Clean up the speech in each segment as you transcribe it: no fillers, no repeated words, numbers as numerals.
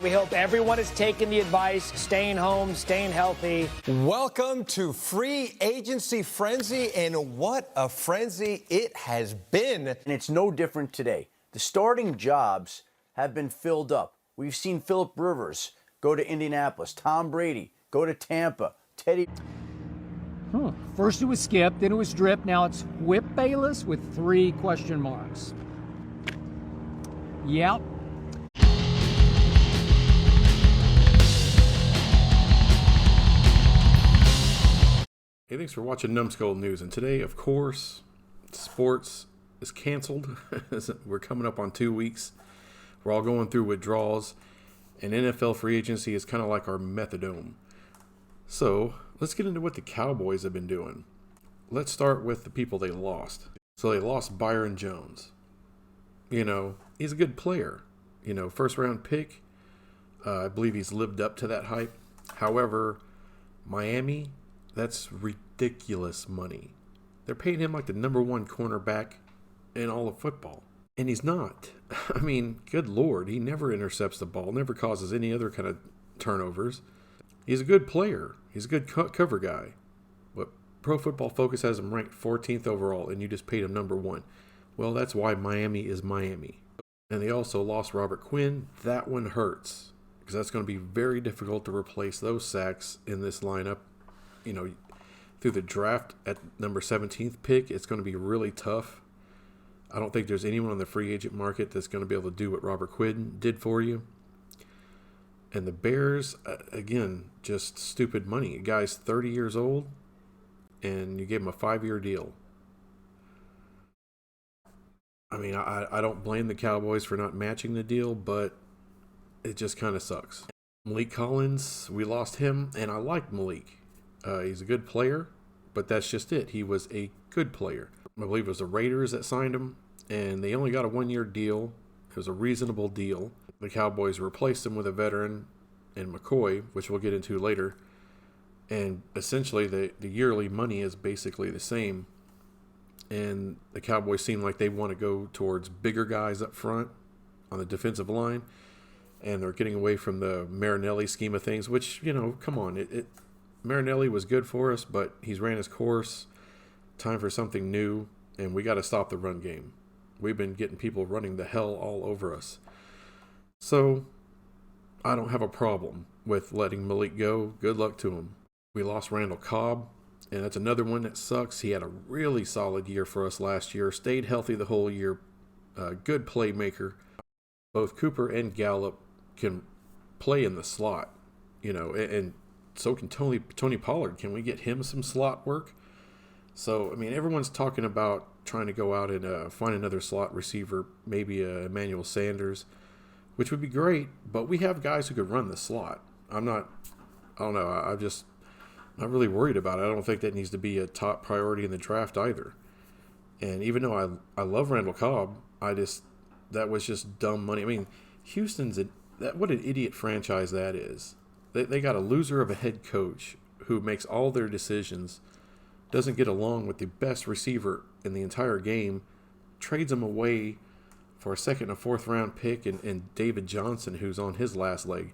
We hope everyone is taking the advice, staying home, staying healthy. Welcome to Free Agency Frenzy, and what a frenzy it has been. And it's no different today. The starting jobs have been filled up. We've seen Phillip Rivers go to Indianapolis, Tom Brady go to Tampa, Teddy. First it was Skip, then it was Drip, now it's Whip Bayless with 3 question marks. Yep. Hey, thanks for watching Numbskull News. And today, of course, sports is canceled. We're coming up on 2 weeks. We're all going through withdrawals. And NFL free agency is kind of like our methadone. So, let's get into what the Cowboys have been doing. Let's start with the people they lost. So, they lost Byron Jones. You know, he's a good player. You know, first round pick. I believe he's lived up to that hype. However, Miami... that's ridiculous money. They're paying him like the #1 cornerback in all of football. And he's not. I mean, good Lord, he never intercepts the ball, never causes any other kind of turnovers. He's a good player. He's a good cover guy. But Pro Football Focus has him ranked 14th overall, and you just paid him #1. Well, that's why Miami is Miami. And they also lost Robert Quinn. That one hurts, because that's going to be very difficult to replace those sacks in this lineup. You know, through the draft at number 17th pick, it's going to be really tough. I don't think there's anyone on the free agent market that's going to be able to do what Robert Quinn did for you. And the Bears, again, just stupid money. A guy's 30 years old, and you gave him a 5-year deal. I mean, I don't blame the Cowboys for not matching the deal, but it just kind of sucks. Malik Collins, we lost him, and I like Malik. He's a good player, but that's just it. He was a good player. I believe it was the Raiders that signed him, and they only got a 1-year deal. It was a reasonable deal. The Cowboys replaced him with a veteran in McCoy, which we'll get into later. And essentially, the yearly money is basically the same. And the Cowboys seem like they want to go towards bigger guys up front on the defensive line. And they're getting away from the Marinelli scheme of things, which, you know, come on, Marinelli was good for us, but he's ran his course. Time for something new, and we got to stop the run game. We've been getting people running the hell all over us. So, I don't have a problem with letting Malik go. Good luck to him. We lost Randall Cobb, and that's another one that sucks. He had a really solid year for us last year. Stayed healthy the whole year. Good playmaker. Both Cooper and Gallup can play in the slot, you know, and so can Tony Pollard. Can we get him some slot work? So, I mean, everyone's talking about trying to go out and find another slot receiver, maybe Emmanuel Sanders, which would be great, but we have guys who could run the slot. I'm not really worried about it. I don't think that needs to be a top priority in the draft either. And even though I love Randall Cobb, that was just dumb money. I mean, Houston's what an idiot franchise that is. They got a loser of a head coach who makes all their decisions, doesn't get along with the best receiver in the entire game, trades him away for a 2nd and 4th round pick and David Johnson, who's on his last leg.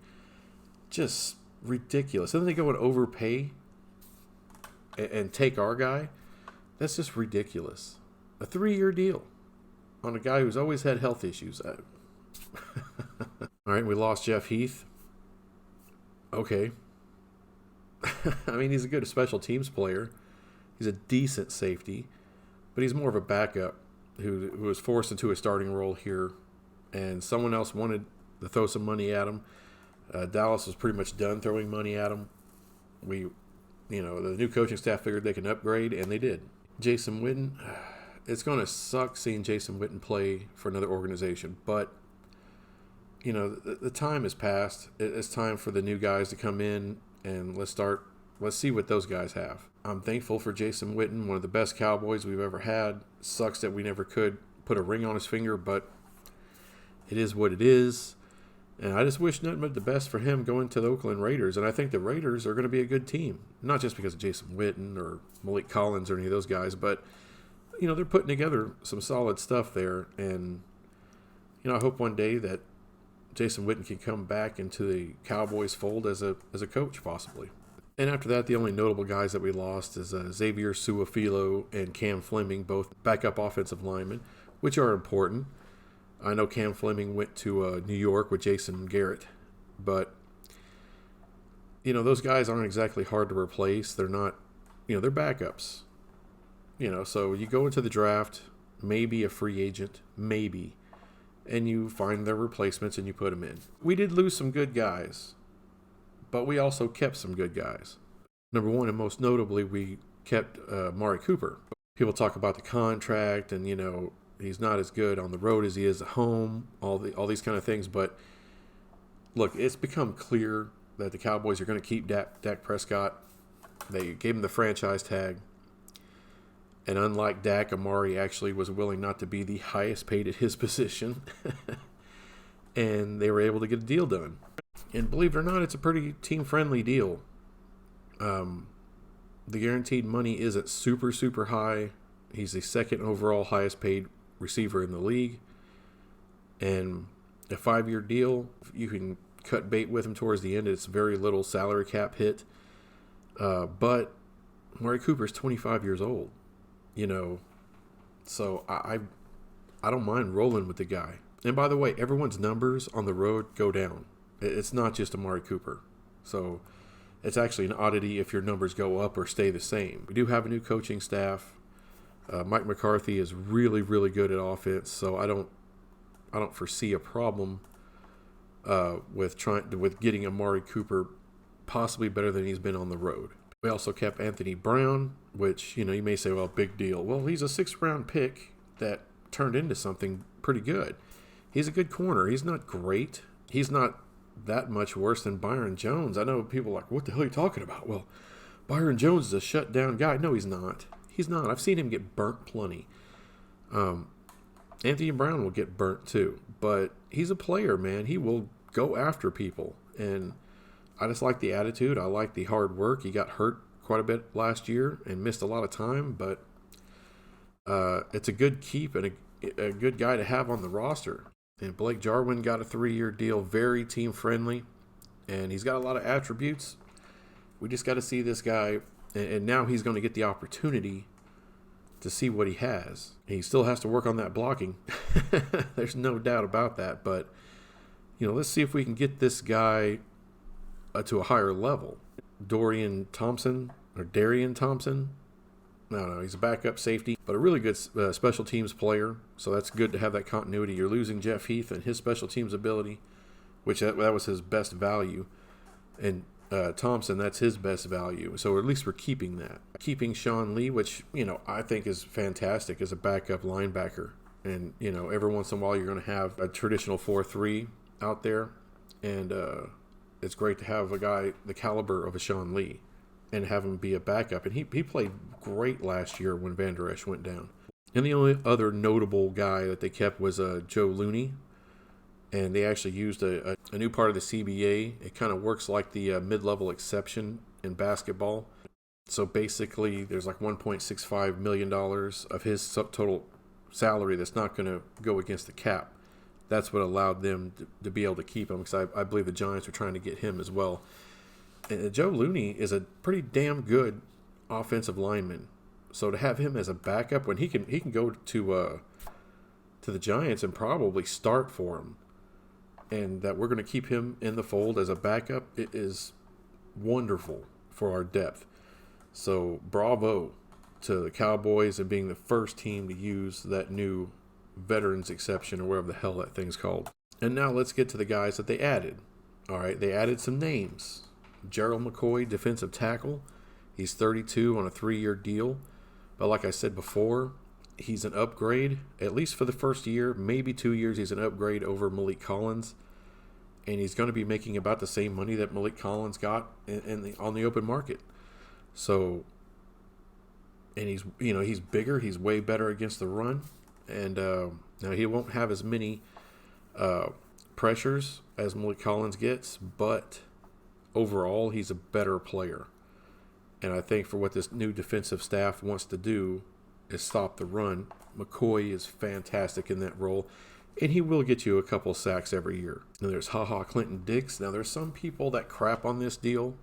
Just ridiculous. And then they go and overpay and take our guy. That's just ridiculous. A 3-year deal on a guy who's always had health issues. All right, we lost Jeff Heath. Okay. I mean, he's a good special teams player. He's a decent safety, but he's more of a backup who was forced into a starting role here, and someone else wanted to throw some money at him. Dallas was pretty much done throwing money at him. The new coaching staff figured they can upgrade, and they did. Jason Witten, it's going to suck seeing Jason Witten play for another organization, but you know, the time has passed. It's time for the new guys to come in, and let's see what those guys have. I'm thankful for Jason Witten, one of the best Cowboys we've ever had. Sucks that we never could put a ring on his finger, but it is what it is. And I just wish nothing but the best for him going to the Oakland Raiders. And I think the Raiders are going to be a good team. Not just because of Jason Witten or Malik Collins or any of those guys, but, you know, they're putting together some solid stuff there. And, you know, I hope one day that Jason Witten can come back into the Cowboys fold as a coach possibly. And after that, the only notable guys that we lost is Xavier Suafilo and Cam Fleming, both backup offensive linemen, which are important. I know Cam Fleming went to New York with Jason Garrett, but those guys aren't exactly hard to replace. They're not, they're backups. So you go into the draft, maybe a free agent, maybe, and you find their replacements and you put them in. We did lose some good guys, but we also kept some good guys. Number one, and most notably, we kept Amari Cooper. People talk about the contract and, he's not as good on the road as he is at home, all these kind of things. But look, it's become clear that the Cowboys are going to keep Dak Prescott. They gave him the franchise tag. And unlike Dak, Amari actually was willing not to be the highest paid at his position. And they were able to get a deal done. And believe it or not, it's a pretty team-friendly deal. The guaranteed money isn't super, super high. He's the second overall highest paid receiver in the league. And a 5-year deal, you can cut bait with him towards the end. It's very little salary cap hit. But Amari Cooper's 25 years old. So I don't mind rolling with the guy. And by the way, everyone's numbers on the road go down. It's not just Amari Cooper. So it's actually an oddity if your numbers go up or stay the same. We do have a new coaching staff. Mike McCarthy is really, really good at offense. So I don't foresee a problem with getting Amari Cooper possibly better than he's been on the road. We also kept Anthony Brown, which, you may say, well, big deal. Well, he's a 6th-round pick that turned into something pretty good. He's a good corner. He's not great. He's not that much worse than Byron Jones. I know people are like, what the hell are you talking about? Well, Byron Jones is a shutdown guy. No, he's not. He's not. I've seen him get burnt plenty. Anthony Brown will get burnt too. But he's a player, man. He will go after people. And I just like the attitude. I like the hard work. He got hurt quite a bit last year and missed a lot of time. But it's a good keep and a good guy to have on the roster. And Blake Jarwin got a 3-year deal, very team-friendly, and he's got a lot of attributes. We just got to see this guy, and now he's going to get the opportunity to see what he has. He still has to work on that blocking. There's no doubt about that, but let's see if we can get this guy to a higher level. Darian Thompson, no, he's a backup safety, but a really good special teams player. So that's good to have that continuity. You're losing Jeff Heath and his special teams ability, which that was his best value. And Thompson, that's his best value. So at least we're keeping that. Keeping Sean Lee, which, I think is fantastic as a backup linebacker. And, every once in a while you're going to have a traditional 4-3 out there. And it's great to have a guy the caliber of a Sean Lee and have him be a backup. And he played great last year when Van Der Esch went down. And the only other notable guy that they kept was Joe Looney. And they actually used a new part of the CBA. It kind of works like the mid-level exception in basketball. So basically, there's like $1.65 million of his subtotal salary that's not going to go against the cap. That's what allowed them to be able to keep him, because I believe the Giants were trying to get him as well. And Joe Looney is a pretty damn good offensive lineman. So to have him as a backup, when he can go to the Giants and probably start for him, and that we're going to keep him in the fold as a backup, it is wonderful for our depth. So bravo to the Cowboys and being the first team to use that new veterans exception, or whatever the hell that thing's called. And now let's get to the guys that they added. All right, they added some names. Gerald McCoy, defensive tackle. He's 32 on a 3-year deal. But like I said before, he's an upgrade, at least for the first year, maybe 2 years. He's an upgrade over Malik Collins. And he's going to be making about the same money that Malik Collins got on the open market. So, and he's bigger. He's way better against the run. And now he won't have as many pressures as Malik Collins gets, but overall, he's a better player. And I think for what this new defensive staff wants to do is stop the run. McCoy is fantastic in that role. and he will get you a couple sacks every year. And there's Clinton-Dix. Now, there's some people that crap on this deal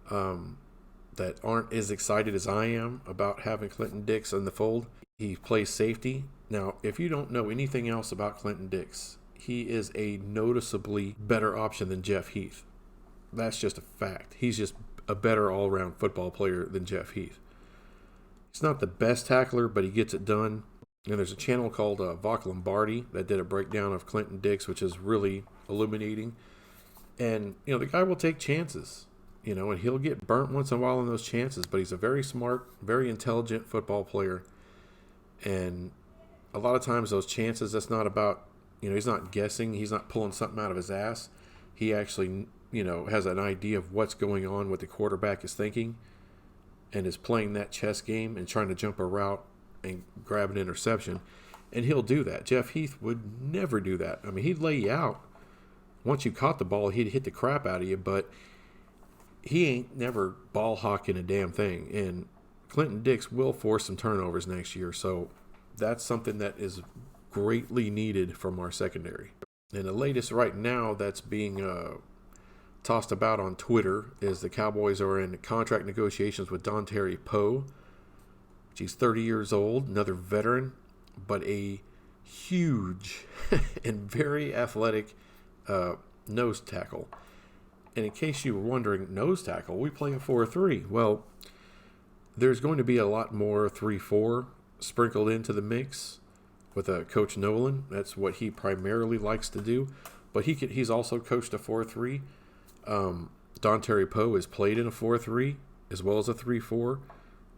that aren't as excited as I am about having Clinton-Dix in the fold. He plays safety. Now, if you don't know anything else about Clinton-Dix, he is a noticeably better option than Jeff Heath. That's just a fact. He's just a better all-around football player than Jeff Heath. He's not the best tackler, but he gets it done. And there's a channel called Voc Lombardi that did a breakdown of Clinton-Dix, which is really illuminating. And, the guy will take chances, and he'll get burnt once in a while on those chances, but he's a very smart, very intelligent football player. And a lot of times those chances, that's not about, he's not guessing. He's not pulling something out of his ass. He actually, has an idea of what's going on, what the quarterback is thinking, and is playing that chess game and trying to jump a route and grab an interception. And he'll do that. Jeff Heath would never do that. I mean, he'd lay you out. Once you caught the ball, he'd hit the crap out of you, but he ain't never ball hawking a damn thing. And Clinton-Dix will force some turnovers next year, so that's something that is greatly needed from our secondary. And the latest right now that's being tossed about on Twitter is the Cowboys are in contract negotiations with Dontari Poe. He's 30 years old, another veteran, but a huge and very athletic nose tackle. And in case you were wondering, nose tackle, we play a 4-3. Well, there's going to be a lot more 3-4 sprinkled into the mix with Coach Nolan. That's what he primarily likes to do. But he's also coached a 4-3. Dontari Poe has played in a 4-3 as well as a 3-4.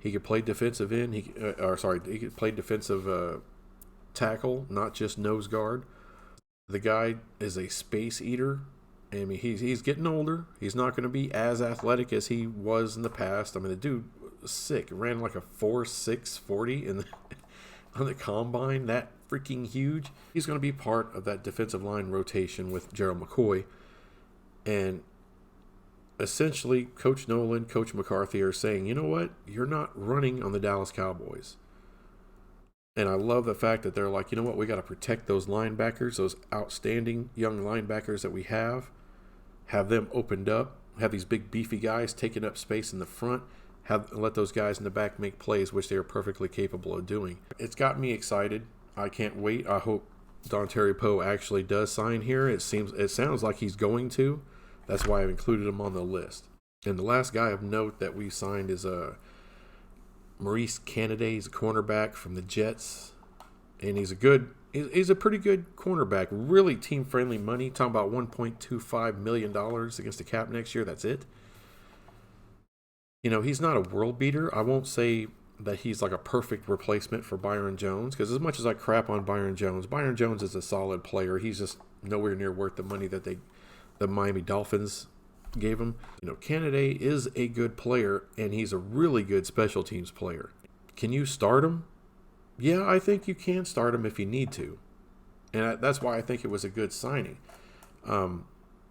He could play defensive end. He could play defensive tackle, not just nose guard. The guy is a space eater. I mean, he's getting older. He's not going to be as athletic as he was in the past. I mean, the dude was sick. Ran like a 4.6 40 on the combine. That freaking huge. He's going to be part of that defensive line rotation with Gerald McCoy. And essentially, Coach Nolan, Coach McCarthy are saying, you know what? You're not running on the Dallas Cowboys. And I love the fact that they're like, you know what? We got to protect those linebackers, those outstanding young linebackers that we have them opened up, have these big beefy guys taking up space in the front, let those guys in the back make plays, which they are perfectly capable of doing. It's got me excited. I can't wait. I hope Dontari Poe actually does sign here. It sounds like he's going to. That's why I've included him on the list. And the last guy of note that we signed is Maurice Canady. He's a cornerback from the Jets. And he's a pretty good cornerback. Really team-friendly money. Talking about $1.25 million against the cap next year. That's it. He's not a world beater. I won't say that he's like a perfect replacement for Byron Jones, because as much as I crap on Byron Jones is a solid player. He's just nowhere near worth the money that the Miami Dolphins gave him. Canady is a good player, and he's a really good special teams player. Can you start him? Yeah, I think you can start him if you need to. And that's why I think it was a good signing.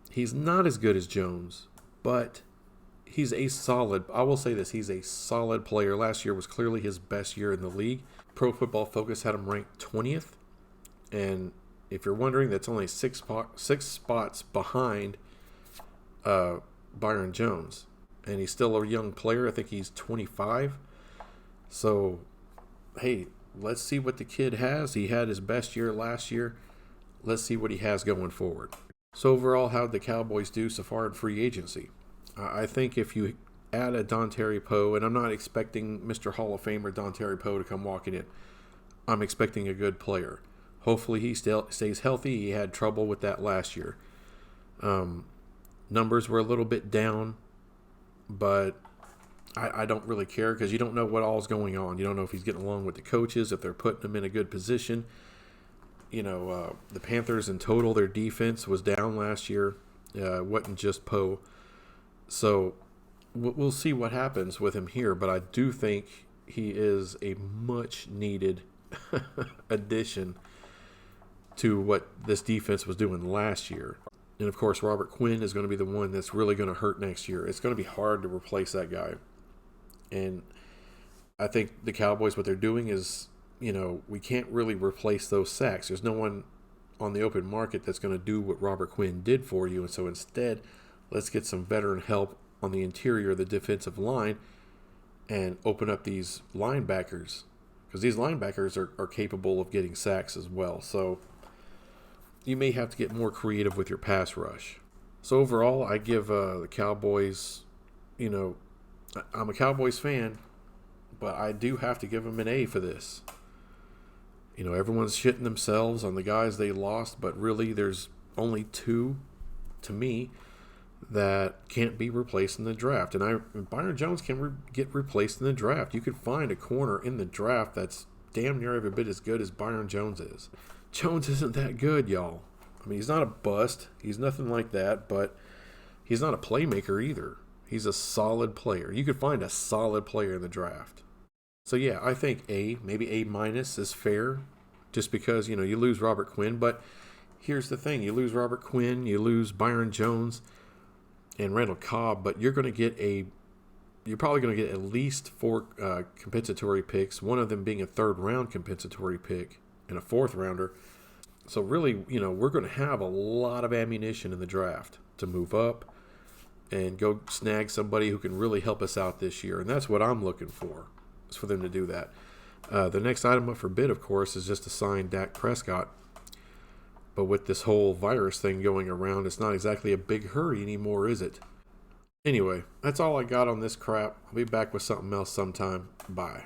He's not as good as Jones, but he's a solid, I will say this, he's a solid player. Last year was clearly his best year in the league. Pro Football Focus had him ranked 20th. And if you're wondering, that's only six spots behind Byron Jones. And he's still a young player. I think he's 25. So, hey, let's see what the kid has. He had his best year last year. Let's see what he has going forward. So overall, how'd the Cowboys do so far in free agency? I think if you add a Dontari Poe, and I'm not expecting Mr. Hall of Famer Dontari Poe to come walking in. I'm expecting a good player. Hopefully he still stays healthy. He had trouble with that last year. Numbers were a little bit down, but I don't really care because you don't know what all's going on. You don't know if he's getting along with the coaches, if they're putting him in a good position. The Panthers in total, their defense was down last year. It wasn't just Poe. So we'll see what happens with him here, but I do think he is a much needed addition to what this defense was doing last year. And of course, Robert Quinn is going to be the one that's really going to hurt next year. It's going to be hard to replace that guy. And I think the Cowboys, what they're doing is, we can't really replace those sacks. There's no one on the open market that's going to do what Robert Quinn did for you. And so instead, let's get some veteran help on the interior of the defensive line and open up these linebackers, because these linebackers are capable of getting sacks as well. So you may have to get more creative with your pass rush. So overall, I give the Cowboys, I'm a Cowboys fan, but I do have to give them an A for this. Everyone's shitting themselves on the guys they lost, but really there's only two, to me, that can't be replaced in the draft. And Byron Jones can get replaced in the draft. You could find a corner in the draft that's damn near every bit as good as Byron Jones is. Jones isn't that good, y'all. I mean, he's not a bust. He's nothing like that, but he's not a playmaker either. He's a solid player. You could find a solid player in the draft. So yeah, I think A, maybe A- is fair, just because, you lose Robert Quinn. But here's the thing. You lose Robert Quinn, you lose Byron Jones and Randall Cobb, but you're probably going to get at least 4 compensatory picks, one of them being a 3rd round compensatory pick and a 4th rounder. So really, we're going to have a lot of ammunition in the draft to move up and go snag somebody who can really help us out this year. And that's what I'm looking for, is for them to do that. The next item up for bid, of course, is just to sign Dak Prescott. But with this whole virus thing going around, it's not exactly a big hurry anymore, is it? Anyway, that's all I got on this crap. I'll be back with something else sometime. Bye.